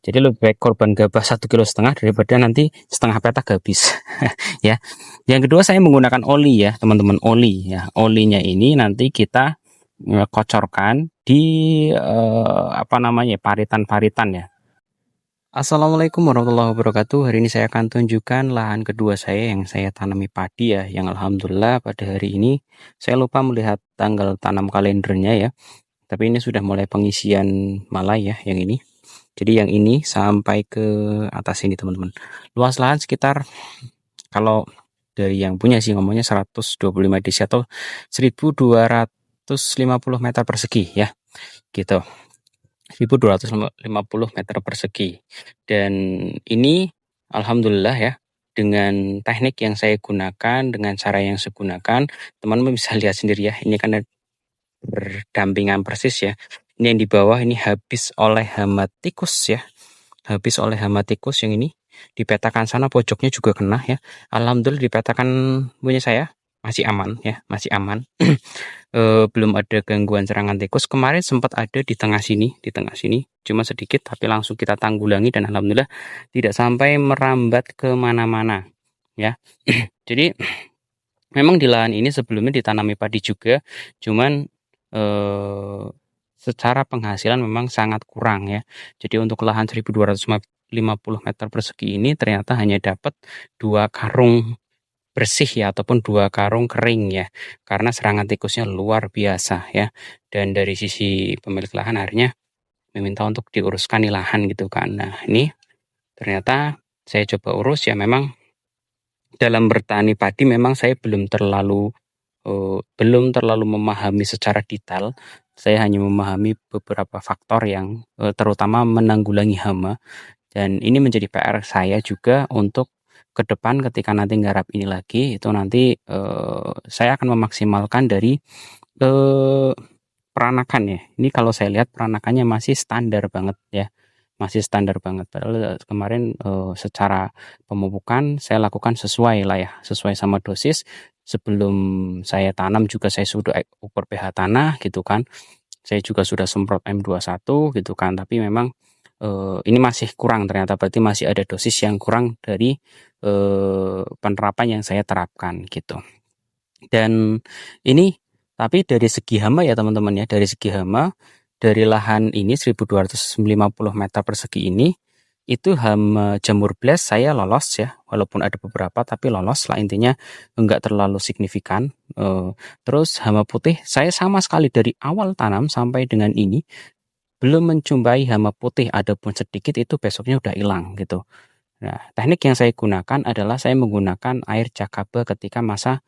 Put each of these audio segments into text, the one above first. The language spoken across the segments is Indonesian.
Jadi lebih baik korban gabah 1,5 kg daripada nanti setengah petak habis. Ya. Yang kedua saya menggunakan oli ya teman-teman, oli ya. Olinya ini nanti kita kocorkan di apa namanya, paritan-paritan ya. Assalamualaikum warahmatullahi wabarakatuh. Hari ini saya akan tunjukkan lahan kedua saya yang saya tanami padi ya, yang alhamdulillah pada hari ini saya lupa melihat tanggal tanam kalendernya ya. Tapi ini sudah mulai pengisian malai ya yang ini. Jadi yang ini sampai ke atas ini teman-teman. Luas lahan sekitar, kalau dari yang punya sih ngomongnya 125 desi atau 1250 meter persegi ya. Gitu. 1250 meter persegi. Dan ini alhamdulillah ya, dengan teknik yang saya gunakan, dengan cara yang saya gunakan, teman-teman bisa lihat sendiri ya. Ini kan berdampingan persis ya. Ini yang di bawah ini habis oleh hama tikus ya. Habis oleh hama tikus yang ini. Dipetakan sana pojoknya juga kena ya. Alhamdulillah dipetakan punya saya masih aman ya, masih aman. Belum ada gangguan serangan tikus. Kemarin sempat ada di tengah sini, cuma sedikit, tapi langsung kita tanggulangi dan alhamdulillah tidak sampai merambat ke mana-mana ya. Jadi memang di lahan ini sebelumnya ditanami padi juga, cuman secara penghasilan memang sangat kurang ya. Jadi untuk lahan 1250 meter persegi ini ternyata hanya dapat 2 karung bersih ya, ataupun 2 karung kering ya, karena serangan tikusnya luar biasa ya. Dan dari sisi pemilik lahan akhirnya meminta untuk diuruskan nih lahan gitu kan. Nah ini ternyata saya coba urus ya, memang dalam bertani padi memang saya belum terlalu memahami secara detail. Saya hanya memahami beberapa faktor yang terutama menanggulangi hama, dan ini menjadi PR saya juga untuk ke depan ketika nanti nggarap ini lagi, itu nanti saya akan memaksimalkan dari peranakan ya. Ini kalau saya lihat peranakannya masih standar banget ya. Masih standar banget. Padahal kemarin secara pemupukan saya lakukan sesuai lah ya, sesuai sama dosis. Sebelum saya tanam juga saya sudah ukur pH tanah gitu kan. Saya juga sudah semprot M21 gitu kan, tapi memang ini masih kurang ternyata, berarti masih ada dosis yang kurang dari penerapan yang saya terapkan gitu. Dan ini tapi dari segi hama ya teman-teman ya, dari segi hama dari lahan ini 1250 meter persegi ini, itu hama jamur blast saya lolos ya, walaupun ada beberapa tapi lolos lah, intinya enggak terlalu signifikan. Terus hama putih saya sama sekali dari awal tanam sampai dengan ini belum menjumpai hama putih, adapun sedikit itu besoknya udah hilang gitu. Nah, teknik yang saya gunakan adalah saya menggunakan air jakaba ketika masa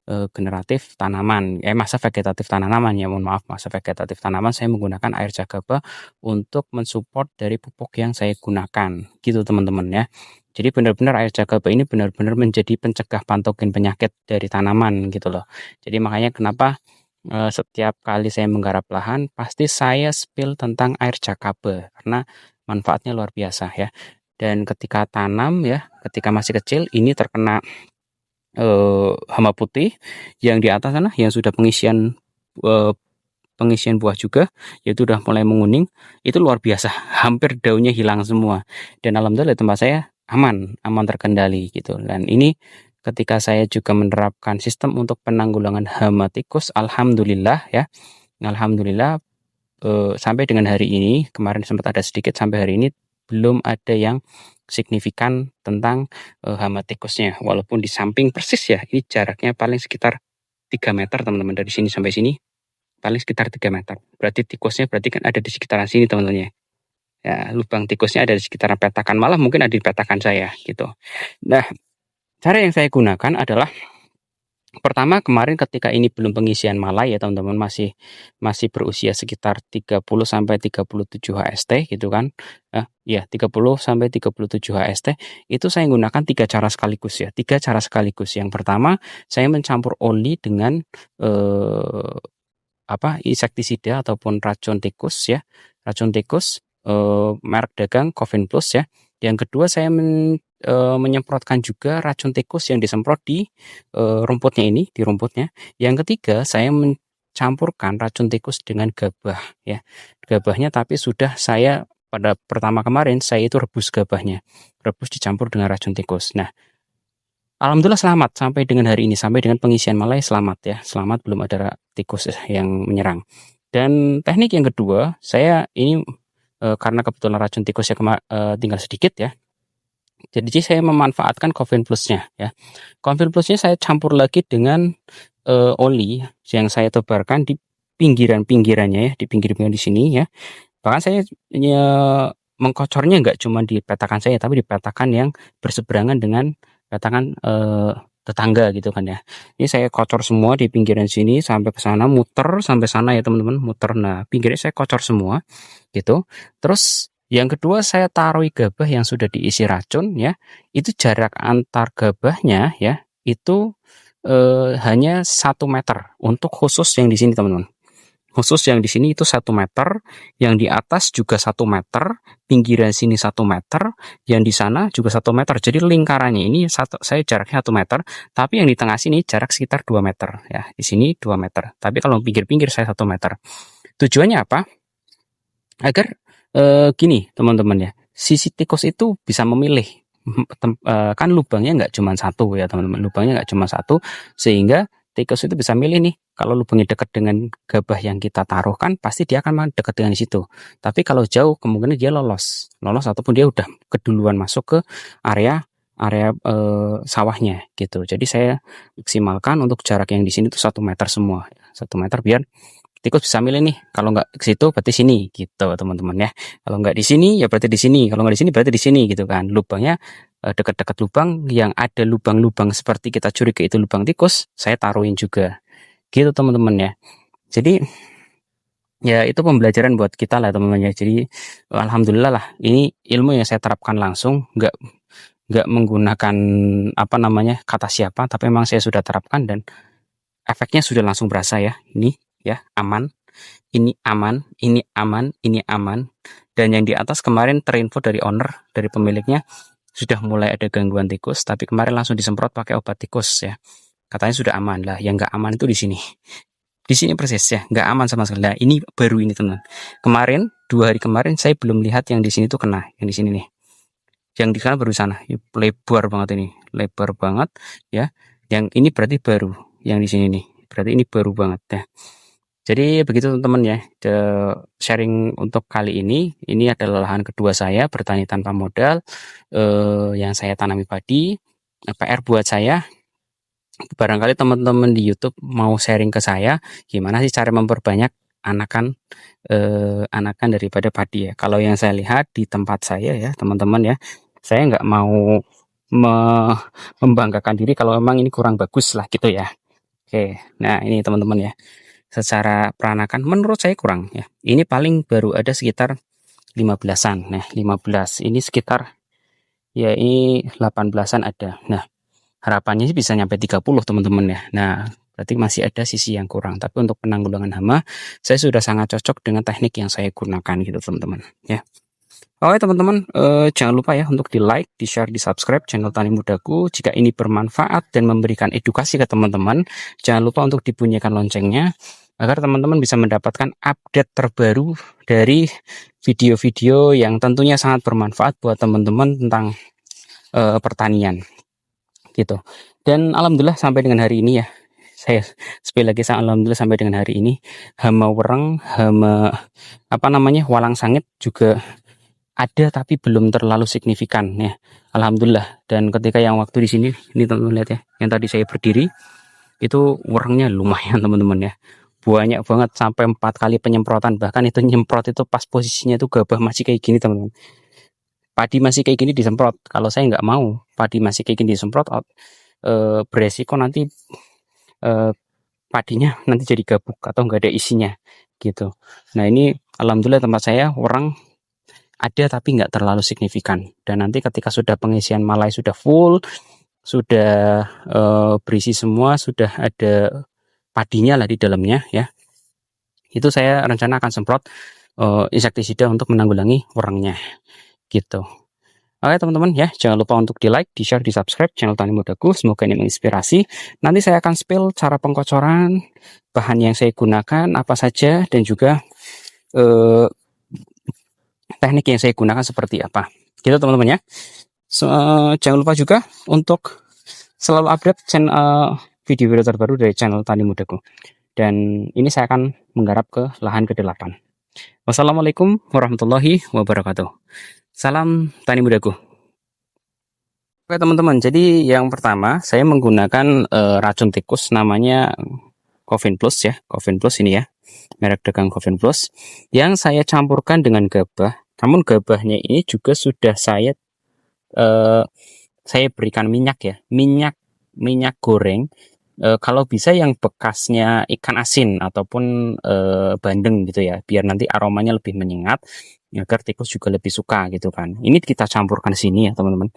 masa vegetatif tanaman ya, mohon maaf, masa vegetatif tanaman saya menggunakan air jakaba untuk mensupport dari pupuk yang saya gunakan gitu teman-teman ya. Jadi benar-benar air jakaba ini benar-benar menjadi pencegah patogen penyakit dari tanaman gitu loh. Jadi makanya kenapa setiap kali saya menggarap lahan pasti saya spill tentang air jakaba karena manfaatnya luar biasa ya. Dan ketika tanam ya, ketika masih kecil ini terkena hama putih yang di atas sana yang sudah pengisian buah juga, yaitu udah mulai menguning, itu luar biasa, hampir daunnya hilang semua. Dan alhamdulillah tempat saya aman terkendali gitu. Dan ini ketika saya juga menerapkan sistem untuk penanggulangan hama tikus, alhamdulillah ya, alhamdulillah sampai dengan hari ini, kemarin sempat ada sedikit, sampai hari ini belum ada yang signifikan tentang hama tikusnya, walaupun di samping persis ya, ini jaraknya paling sekitar 3 meter teman-teman, dari sini sampai sini paling sekitar 3 meter. Berarti tikusnya berarti kan ada di sekitaran sini teman-teman ya. Ya, lubang tikusnya ada di sekitaran petakan, malah mungkin ada di petakan saya gitu. Nah, cara yang saya gunakan adalah pertama kemarin ketika ini belum pengisian malai ya teman-teman, masih berusia sekitar 30 sampai 37 HST gitu kan. Ya 30 sampai 37 HST itu saya gunakan 3 cara sekaligus ya. 3 cara sekaligus. Yang pertama, saya mencampur oli dengan insektisida ataupun racun tikus ya. Racun tikus merek dagang Coven Plus ya. Yang kedua, saya menyemprotkan juga racun tikus yang disemprot di rumputnya ini, di rumputnya. Yang ketiga, saya mencampurkan racun tikus dengan gabah ya. Gabahnya tapi sudah saya pada pertama kemarin saya itu rebus gabahnya, rebus dicampur dengan racun tikus. Nah, alhamdulillah selamat sampai dengan hari ini, sampai dengan pengisian malai selamat ya, selamat belum ada tikus yang menyerang. Dan teknik yang kedua, saya ini karena kebetulan racun tikusnya tinggal sedikit ya, jadi saya memanfaatkan Coffin Plus-nya ya. Coffin Plus-nya saya campur lagi dengan oli yang saya tebarkan di pinggiran-pinggirannya ya, di pinggir-pinggir di sini ya. Bahkan saya mengkocornya nggak cuma di petakan saya, tapi di petakan yang berseberangan dengan petakan tetangga gitu kan ya. Ini saya kocor semua di pinggiran sini sampai ke sana, muter sampai sana ya teman-teman, muter. Nah, pinggirnya saya kocor semua gitu. Terus yang kedua saya taruh gabah yang sudah diisi racun ya. Itu jarak antar gabahnya ya, itu hanya 1 meter untuk khusus yang di sini teman-teman. Khusus yang di sini itu 1 meter, yang di atas juga 1 meter, pinggiran sini 1 meter, yang di sana juga 1 meter. Jadi lingkarannya ini saya jaraknya 1 meter, tapi yang di tengah sini jarak sekitar 2 meter ya. Di sini 2 meter. Tapi kalau pinggir-pinggir saya 1 meter. Tujuannya apa? Agar gini teman-teman ya, sisi tikus itu bisa memilih. Kan lubangnya nggak cuma satu ya teman-teman, lubangnya nggak cuma satu, sehingga tikus itu bisa milih nih, kalau lubangnya dekat dengan gabah yang kita taruh kan pasti dia akan dekat dengan situ. Tapi kalau jauh kemungkinan dia lolos ataupun dia udah keduluan masuk ke area sawahnya gitu. Jadi saya maksimalkan untuk jarak yang di sini tuh 1 meter semua, 1 meter biar tikus bisa milih nih, kalau nggak ke situ berarti sini gitu teman-teman ya. Kalau nggak di sini ya berarti di sini, kalau nggak di sini berarti di sini gitu kan. Lubangnya dekat-dekat lubang yang ada lubang-lubang seperti kita curiga itu lubang tikus, saya taruhin juga gitu teman-teman ya. Jadi ya itu pembelajaran buat kita lah teman-teman ya. Jadi alhamdulillah lah, ini ilmu yang saya terapkan langsung, nggak menggunakan apa namanya kata siapa, tapi memang saya sudah terapkan dan efeknya sudah langsung berasa ya. Ini ya aman, ini aman, ini aman, ini aman. Dan yang di atas kemarin terinfo dari owner, dari pemiliknya, sudah mulai ada gangguan tikus, tapi kemarin langsung disemprot pakai obat tikus ya. Katanya sudah aman lah. Yang nggak aman itu di sini. Di sini persis ya, nggak aman sama sekali. Nah, ini baru ini teman. Kemarin 2 hari kemarin saya belum lihat yang di sini tuh kena, yang di sini nih. Yang di sana baru sana, lebar banget ini, lebar banget ya. Yang ini berarti baru, yang di sini nih, berarti ini baru banget ya. Jadi begitu teman-teman ya, sharing untuk kali ini adalah lahan kedua saya bertani tanpa modal, yang saya tanami padi. PR buat saya, barangkali teman-teman di YouTube mau sharing ke saya, gimana sih cara memperbanyak anakan daripada padi ya. Kalau yang saya lihat di tempat saya ya teman-teman ya, saya nggak mau membanggakan diri kalau memang ini kurang bagus lah gitu ya. Oke, nah ini teman-teman ya. Secara peranakan menurut saya kurang ya. Ini paling baru ada sekitar 15-an. Nah, 15 ini sekitar ya ini 18-an ada. Nah, harapannya sih bisa nyampe 30 teman-teman ya. Nah, berarti masih ada sisi yang kurang. Tapi untuk penanggulangan hama, saya sudah sangat cocok dengan teknik yang saya gunakan gitu teman-teman ya. Oke teman-teman, jangan lupa ya untuk di like, di share, di subscribe channel Tani Mudaku. Jika ini bermanfaat dan memberikan edukasi ke teman-teman, jangan lupa untuk dibunyikan loncengnya agar teman-teman bisa mendapatkan update terbaru dari video-video yang tentunya sangat bermanfaat buat teman-teman tentang pertanian gitu. Dan alhamdulillah sampai dengan hari ini ya, saya sekali lagi alhamdulillah sampai dengan hari ini hama wereng, hama walang sangit juga ada tapi belum terlalu signifikan ya. Alhamdulillah. Dan ketika yang waktu di sini, ini teman-teman lihat ya, yang tadi saya berdiri itu werengnya lumayan teman-teman ya. Banyak banget sampai 4 kali penyemprotan, bahkan itu nyemprot itu pas posisinya itu gabah masih kayak gini teman-teman. Padi masih kayak gini disemprot. Kalau saya nggak mau padi masih kayak gini disemprot, beresiko nanti padinya nanti jadi gabuk atau nggak ada isinya gitu. Nah ini alhamdulillah tempat saya wereng ada tapi nggak terlalu signifikan. Dan nanti ketika sudah pengisian malai sudah full, sudah berisi semua, sudah ada padinya lah di dalamnya ya, itu saya rencana akan semprot insektisida untuk menanggulangi werengnya gitu. Oke teman-teman ya, jangan lupa untuk di like, di share, di subscribe channel Tani Mudaku. Semoga ini menginspirasi. Nanti saya akan spill cara pengkocoran, bahan yang saya gunakan apa saja, dan juga teknik yang saya gunakan seperti apa. Gitu teman-teman ya. Jangan lupa juga untuk selalu update video-video terbaru dari channel Tani Mudaku. Dan ini saya akan menggarap ke lahan ke-8. Wassalamualaikum warahmatullahi wabarakatuh. Salam Tani Mudaku. Oke teman-teman, jadi yang pertama saya menggunakan racun tikus namanya Covin Plus ya, Covin Plus ini ya, merek dagang Covin Plus, yang saya campurkan dengan gabah. Namun gabahnya ini juga sudah saya berikan minyak ya, minyak goreng. Kalau bisa yang bekasnya ikan asin ataupun bandeng gitu ya, biar nanti aromanya lebih menyengat, agar tikus juga lebih suka gitu kan. Ini kita campurkan sini ya teman-teman,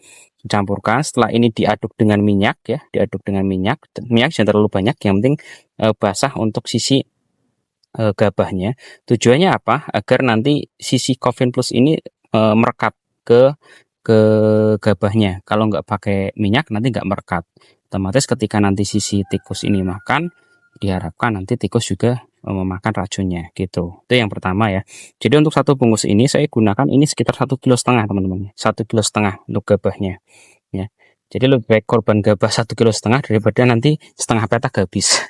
campurkan. Setelah ini diaduk dengan minyak ya, diaduk dengan minyak jangan terlalu banyak, yang penting basah untuk sisi gabahnya. Tujuannya apa? Agar nanti sisi Covin Plus ini merekat ke gabahnya. Kalau nggak pakai minyak nanti nggak merekat. Otomatis ketika nanti sisi tikus ini makan, diharapkan nanti tikus juga memakan racunnya gitu. Itu yang pertama ya. Jadi untuk satu bungkus ini saya gunakan ini sekitar 1,5 kg teman-teman. 1,5 kg untuk gabahnya ya. Jadi lebih baik korban gabah 1,5 kg daripada nanti setengah petak habis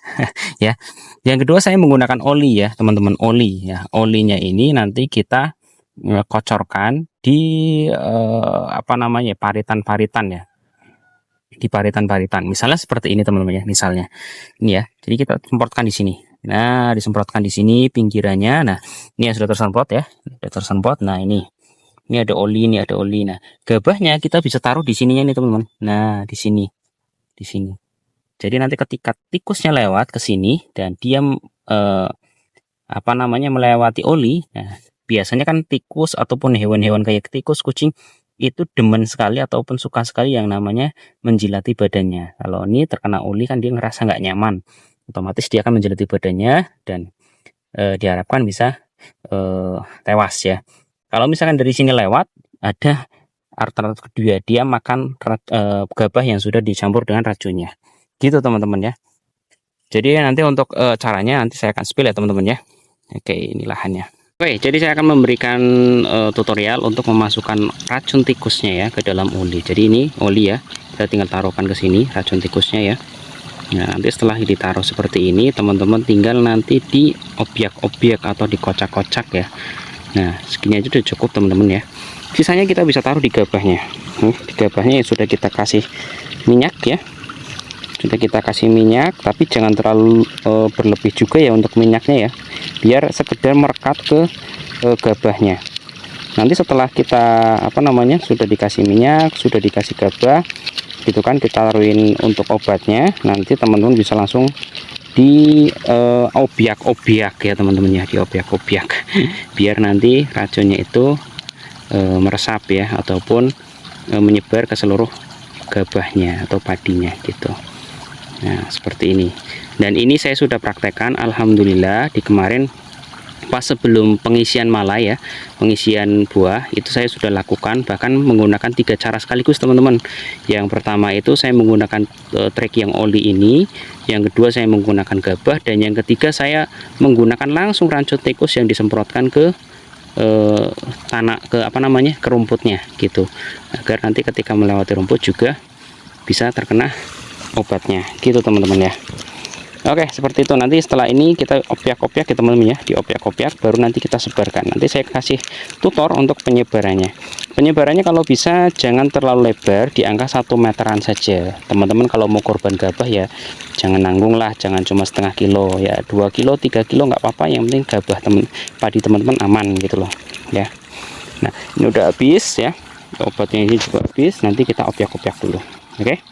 ya. Yang kedua saya menggunakan oli ya teman-teman, oli ya. Olinya ini nanti kita kocorkan di paritan-paritan ya, di paritan-paritan. Misalnya seperti ini teman-teman ya, misalnya ini ya. Jadi kita semprotkan di sini. Nah, disemprotkan di sini pinggirannya. Nah, ini yang sudah tersemprot ya, sudah tersemprot. Nah, ini ada oli, ini ada oli. Nah, gabahnya kita bisa taruh di sininya nih teman-teman. Nah, di sini, di sini. Jadi nanti ketika tikusnya lewat ke sini dan dia melewati oli, nah biasanya kan tikus ataupun hewan-hewan kayak tikus, kucing itu demen sekali ataupun suka sekali yang namanya menjilati badannya. Kalau ini terkena oli kan dia ngerasa nggak nyaman, otomatis dia akan menjilati badannya dan diharapkan bisa tewas ya. Kalau misalkan dari sini lewat, ada alternatif kedua, dia makan gabah yang sudah dicampur dengan racunnya. Gitu teman-teman ya. Jadi nanti untuk caranya nanti saya akan spill ya teman-teman ya. Oke, ini lahannya. Oke, jadi saya akan memberikan tutorial untuk memasukkan racun tikusnya ya ke dalam oli. Jadi ini oli ya, kita tinggal taruhkan ke sini racun tikusnya ya. Nah, nanti setelah ditaruh seperti ini, teman-teman tinggal nanti di obyek-obyek atau dikocak-kocak ya. Nah, segini aja udah cukup teman-teman ya. Sisanya kita bisa taruh di gabahnya. Di gabahnya yang sudah kita kasih minyak ya. Sudah kita kasih minyak, tapi jangan terlalu berlebih juga ya untuk minyaknya ya, biar sekedar merekat ke gabahnya. Nanti setelah kita sudah dikasih minyak, sudah dikasih gabah gitu kan, kita taruhin untuk obatnya. Nanti teman-teman bisa langsung di obyek-obyek ya teman-teman ya, di obyek-obyek biar nanti racunnya itu meresap ya, ataupun menyebar ke seluruh gabahnya atau padinya gitu. Nah, seperti ini. Dan ini saya sudah praktekkan, alhamdulillah, di kemarin pas sebelum pengisian malai ya, pengisian buah itu saya sudah lakukan, bahkan menggunakan 3 cara sekaligus teman-teman. Yang pertama itu saya menggunakan trek yang oli ini, yang kedua saya menggunakan gabah, dan yang ketiga saya menggunakan langsung racun tikus yang disemprotkan ke tanah, ke rumputnya gitu, agar nanti ketika melewati rumput juga bisa terkena obatnya gitu teman-teman ya. Oke, seperti itu. Nanti setelah ini kita opiak-opiak ya teman-teman ya, di opiak-opiak baru nanti kita sebarkan. Nanti saya kasih tutor untuk penyebarannya. Penyebarannya kalau bisa jangan terlalu lebar, di angka 1 meteran saja teman-teman. Kalau mau korban gabah ya jangan nanggung lah, jangan cuma setengah kilo ya, 2 kilo 3 kilo nggak apa-apa, yang penting gabah padi teman-teman aman gitu loh ya. Nah, ini udah habis ya, obatnya ini juga habis. Nanti kita opiak-opiak dulu. Oke.